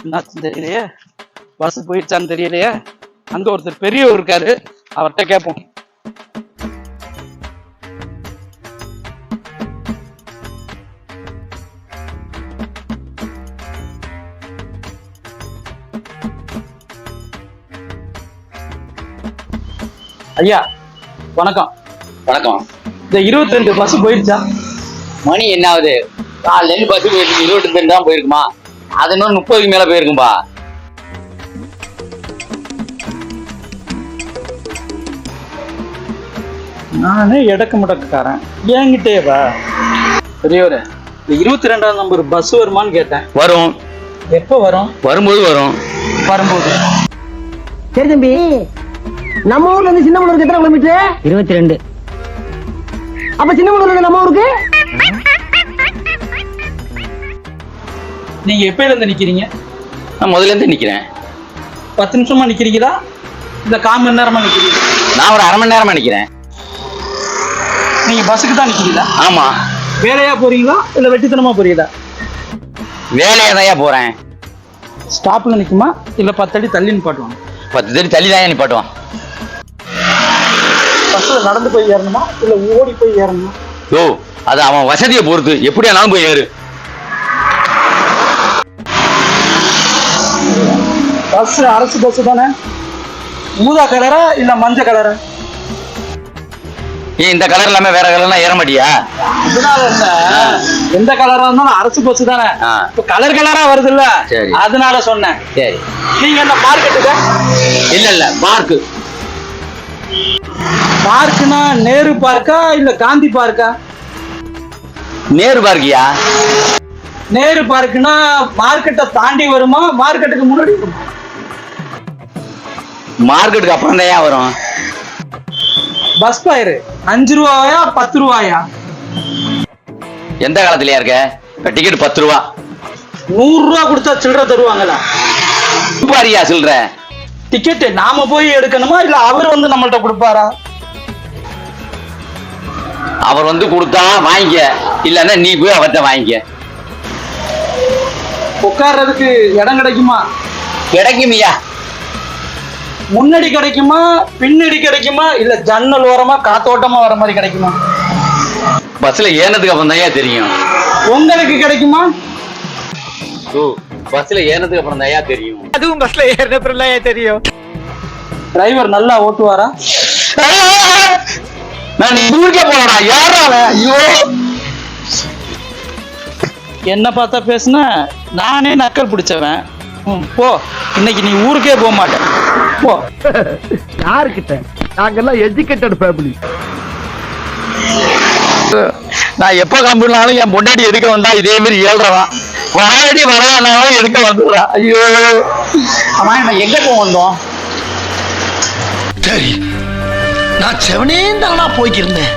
என்னாச்சுன்னு தெரியலையே, பஸ் போயிடுச்சான்னு தெரியலையே. அங்க ஒருத்தர் பெரியவர் இருக்காரு, அவர்கிட்ட கேட்போம். ஐயா வணக்கம். வணக்கம். இந்த 22 பஸ் போயிடுச்சா? மணி என்ன ஆகுது? காலையில பஸ் போயிருக்கு. 22 தான் போயிருக்குமா? அது இன்னும் 30க்கு மேல போயிருக்கும்பா. நானே எடக்க முடக்காரன், என்கிட்டே வா. பெரியவரே, இந்த 22ஆம் நம்பர் பஸ் வருமான்னு கேட்டேன். வரும். எப்போ வரும்? வரும்போது வரும். வரும்போது. சரி தம்பி, நம்ம ஊர்ல இருந்து சின்னமனூருக்கு எத்தனை கிலோமீட்டர்? 22. அப்ப சின்னமனூர்ல இருந்து நம்ம ஊருக்கு நீங்க எப்பயில இருந்து நிக்கிறீங்க? நான் முதல்ல இருந்து நிக்கிறேன். 10 நிமிஷமா நிக்கிறீங்களா, இந்த 1/4 மணி நேரமா நிக்கிறீங்க? நான் ஒரு அரை மணி நேரமா நிக்கிறேன். நீங்க பஸ்ஸுக்கு தான் நிக்கிறீங்களா? ஆமா. வேலையா போறீங்களா இல்ல வெட்டித்தனமா போறீங்களா? வேலையா தான் போறேன். ஸ்டாப்ல நிக்குமா இல்ல 10 அடி தள்ளி நிப்பாட்டுவாங்க? 10 அடி தள்ளி தான் நிப்பாட்டுவான். பஸ்ல நடந்து போய் ஏறணுமா இல்ல ஓடி போய் ஏறணுமா? ஓ, அது அவன் வசதியை பொறுத்து, எப்படி ஆனாலும் போய் ஏறு. பஸ் அரசு பஸ் தானே? ஊதா கலரா இல்ல மஞ்சள் கலரா? ஏன் இந்த கலர் இல்லாம வேற கலர்லாம் ஏற மாட்டியா? அதனால என்ன, எந்த கலரா இருந்தாலும் அரசு பஸ் தானே. இப்ப கலர் கலரா வருது இல்ல, அதனால சொன்னேன். சரி. நீங்க என்ன மார்க்கெட்டுக்கு? இல்ல இல்ல, பார்க்கு. பார்க்குனா நேரு பார்க்கா இல்ல காந்தி பார்க்கா? நேரு பார்க்கியா? நேரு பார்க்குனா மார்க்கெட்டை தாண்டி வருமா மார்க்கெட்டுக்கு முன்னாடி வருமா? மார்க்கெட்டுக்கு அப்புறம் தான் வரும். பஸ் ஃபேர் 5 ரூபாயா 10 ரூபாயா? எந்த காலத்துலயா இருக்க? டிக்கெட் 10 ரூபா. 100 ரூபா கொடுத்தா சில்லற தருவாங்களா? பாரியா சில்லற? டிக்கெட் நாம போய் எடுக்கணுமா இல்ல அவர் வந்து நம்மள்ட்ட கொடுப்பாரா? அவர் வந்து கொடுத்தா வாங்கிக்க, இல்லன்னா நீ போய் அவர்கிட்ட வாங்கிக்க. உட்கார்றதுக்கு இடம் கிடைக்குமா? கிடைக்குமியா. முன்னாடி கிடைக்குமா பின்னாடி கிடைக்குமா இல்ல ஜன்னல் ஓரமா காத்தோட்டமா வர மாதிரி கிடைக்குமா? பஸ்ல ஏனதுக்கு அப்புறம் தான் தெரியும். உங்களுக்கு கிடைக்குமா? பஸ்ல ஏனதுக்கு அப்புறம் தான் தெரியும். அதுவும் பஸ்ல ஏறின அப்புறம் தெரியும். டிரைவர் நல்லா ஓட்டுவாரா? நான் ஊருக்கே போனடா. யாரால? ஐயோ, என்ன பார்த்தா பேசுன? நானே நக்கல் பிடிச்சவன். போ, இன்னைக்கு நீ ஊருக்கே போக மாட்டேன். போ. யாருக்கிட்ட? நாங்கெல்லாம் எஜுகேட்டட் ஃபேமிலி. நான் எப்ப கம்பெனினாலும் என் பொண்டாட்டி எடுக்க வந்தா இதே மாதிரி ஏழ்றவான். வாடி வரானாலும் எடுக்க வந்துடுறா. ஐயோ, அவன் நம்ம எங்க போக வந்தோம்? சரி, நான் செவனே தானா போய்க்கிருந்தேன்.